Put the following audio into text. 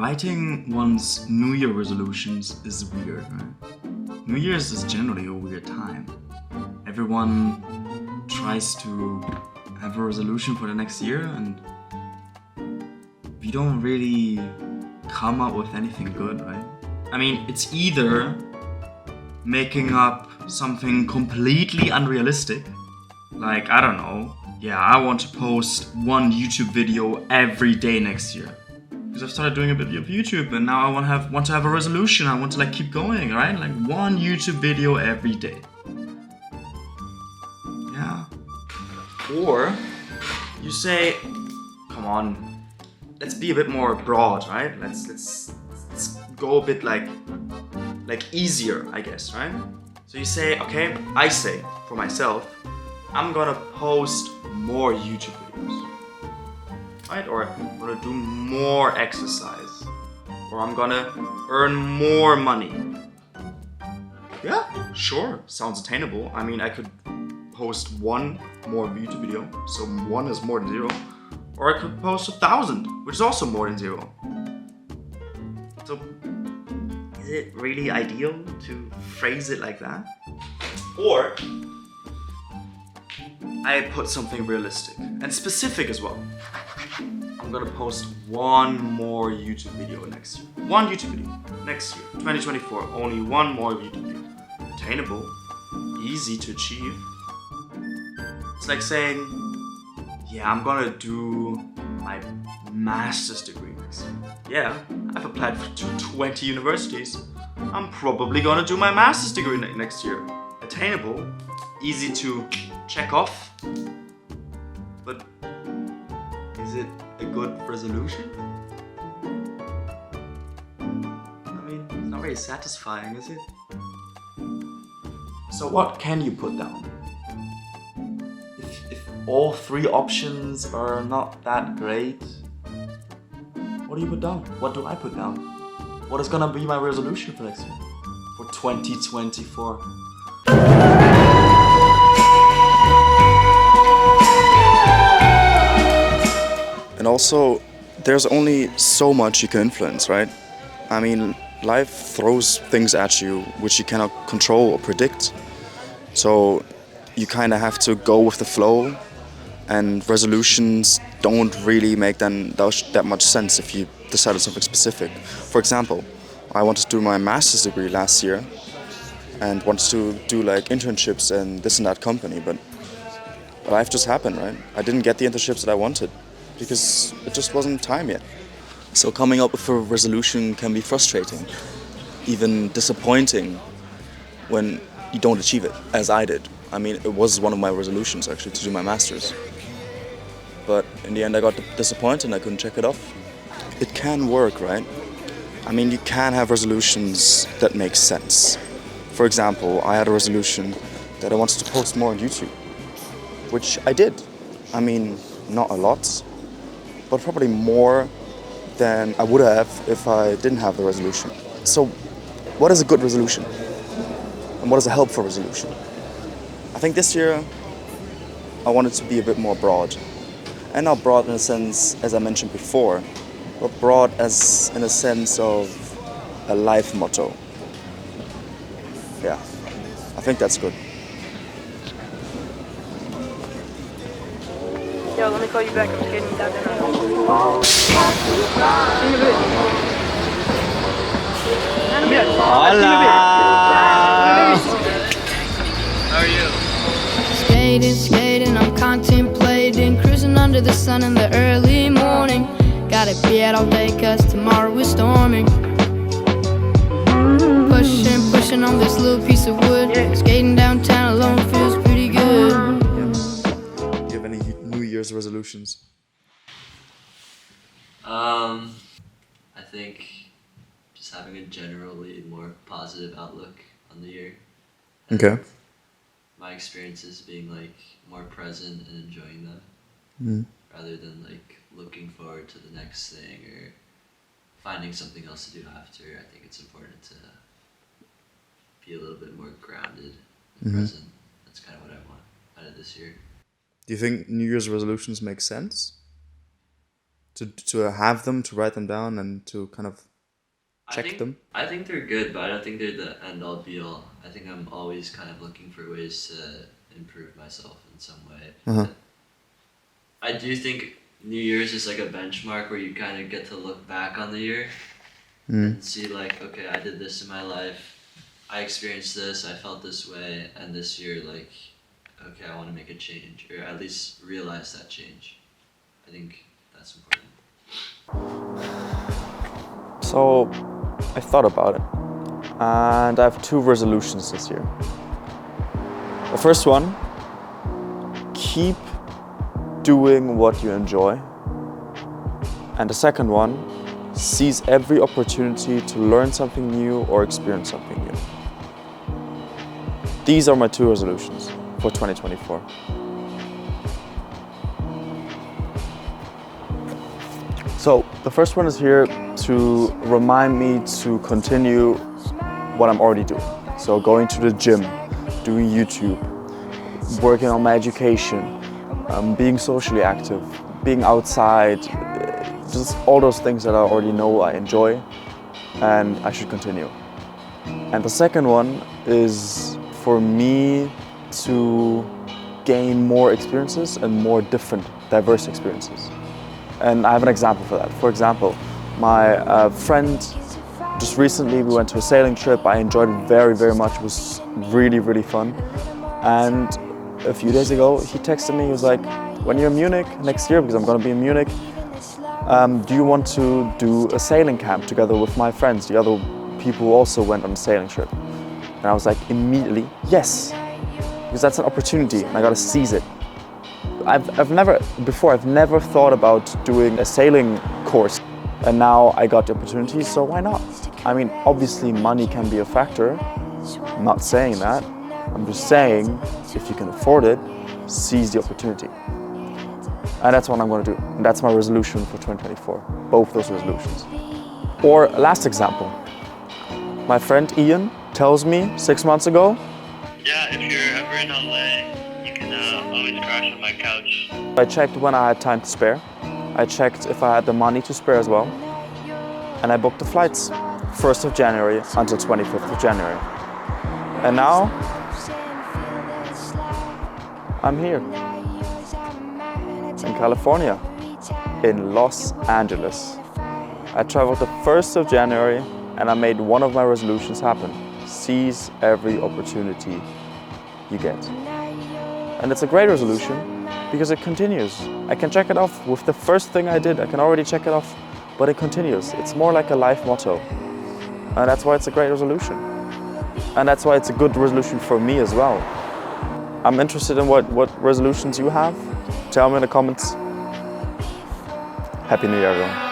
Writing one's New Year resolutions is weird, right? New Year's is generally a weird time. Everyone tries to have a resolution for the next year, and we don't really come up with anything good, right? I mean, it's either making up something completely unrealistic, like, I don't know, I want to post one YouTube video every day next year. Because I've started doing a bit of YouTube, and now I want to have a resolution. I want to keep going, right? Like one YouTube video every day. Yeah. Or you say, come on, let's be a bit more broad, right? Let's go a bit like easier, I guess, right? So you say, okay, I say for myself, I'm gonna post more YouTube videos. Right? Or I'm gonna do more exercise, or I'm gonna earn more money. Yeah, sure, sounds attainable. I mean, I could post one more YouTube video, so one is more than zero, or I could post 1,000, which is also more than zero. So, is it really ideal to phrase it like that? Or I put something realistic and specific as well. I'm gonna post one more YouTube video next year. One YouTube video next year, 2024. Only one more YouTube video. Attainable, easy to achieve. It's like saying, I'm gonna do my master's degree next year. I've applied to 20 universities. I'm probably gonna do my master's degree next year. Attainable, easy to check off. But is it a good resolution? I mean, it's not very satisfying, is it? So what can you put down? If all three options are not that great, what do you put down? What do I put down? What is gonna be my resolution for next year? For 2024? And also, there's only so much you can influence, right? I mean, life throws things at you which you cannot control or predict. So you kind of have to go with the flow, and resolutions don't really make that much sense if you decide on something specific. For example, I wanted to do my master's degree last year and wanted to do internships and this and that company, but life just happened, right? I didn't get the internships that I wanted, because it just wasn't time yet. So coming up with a resolution can be frustrating, even disappointing when you don't achieve it, as I did. I mean, it was one of my resolutions actually to do my master's. But in the end I got disappointed and I couldn't check it off. It can work, right? I mean, you can have resolutions that make sense. For example, I had a resolution that I wanted to post more on YouTube, which I did. I mean, not a lot, but probably more than I would have if I didn't have the resolution. So what is a good resolution? And what is a helpful resolution? I think this year I wanted to be a bit more broad. And not broad in a sense, as I mentioned before, but broad as in a sense of a life motto. Yeah, I think that's good. Yo, let me call you back. I'm just getting you down there. Hola! How are you? Skating, I'm contemplating, cruising under the sun in the early morning. Gotta be out all day cause tomorrow is storming. Pushing on this little piece of wood. Skating downtown alone feels pretty good. Do you have any New Year's resolutions? I think just having a generally more positive outlook on the year. Okay. My experiences being more present and enjoying them, rather than looking forward to the next thing or finding something else to do after. I think it's important to be a little bit more grounded and present. That's kind of what I want out of this year. Do you think New Year's resolutions make sense? to have them, to write them down, and to kind of check them? I think they're good, but I don't think they're the end all be all. I think I'm always kind of looking for ways to improve myself in some way. I do think New Year's is like a benchmark where you kind of get to look back on the year and see like, okay, I did this in my life. I experienced this, I felt this way, and this year, like, okay, I want to make a change, or at least realize that change. I think that's important. So, I thought about it, and I have 2 resolutions this year. The first one, keep doing what you enjoy. And the second one, seize every opportunity to learn something new or experience something new. These are my 2 resolutions for 2024. So the first one is here to remind me to continue what I'm already doing. So going to the gym, doing YouTube, working on my education, being socially active, being outside, just all those things that I already know I enjoy and I should continue. And the second one is for me to gain more experiences and more different, diverse experiences. And I have an example for that. For example, my friend, just recently we went to a sailing trip. I enjoyed it very, very much. It was really, really fun. And a few days ago, he texted me, he was like, when you're in Munich next year, because I'm gonna be in Munich, do you want to do a sailing camp together with my friends, the other people who also went on a sailing trip? And I was like, immediately, yes, because that's an opportunity and I gotta seize it. I've never thought about doing a sailing course, and now I got the opportunity, so why not? I mean, obviously money can be a factor. I'm not saying that. I'm just saying, if you can afford it, seize the opportunity. And that's what I'm going to do. And that's my resolution for 2024, both those resolutions. Or last example, my friend Ian tells me 6 months ago, yeah, if you're ever in LA, you can always crash on my couch. I checked when I had time to spare. I checked if I had the money to spare as well. And I booked the flights, 1st of January until 25th of January. And now, I'm here. In California, in Los Angeles. I traveled the 1st of January and I made one of my resolutions happen. Seize every opportunity you get. And it's a great resolution because it continues. I can check it off with the first thing I did. I can already check it off, but it continues. It's more like a life motto. And that's why it's a great resolution. And that's why it's a good resolution for me as well. I'm interested in what resolutions you have. Tell me in the comments. Happy New Year, everyone.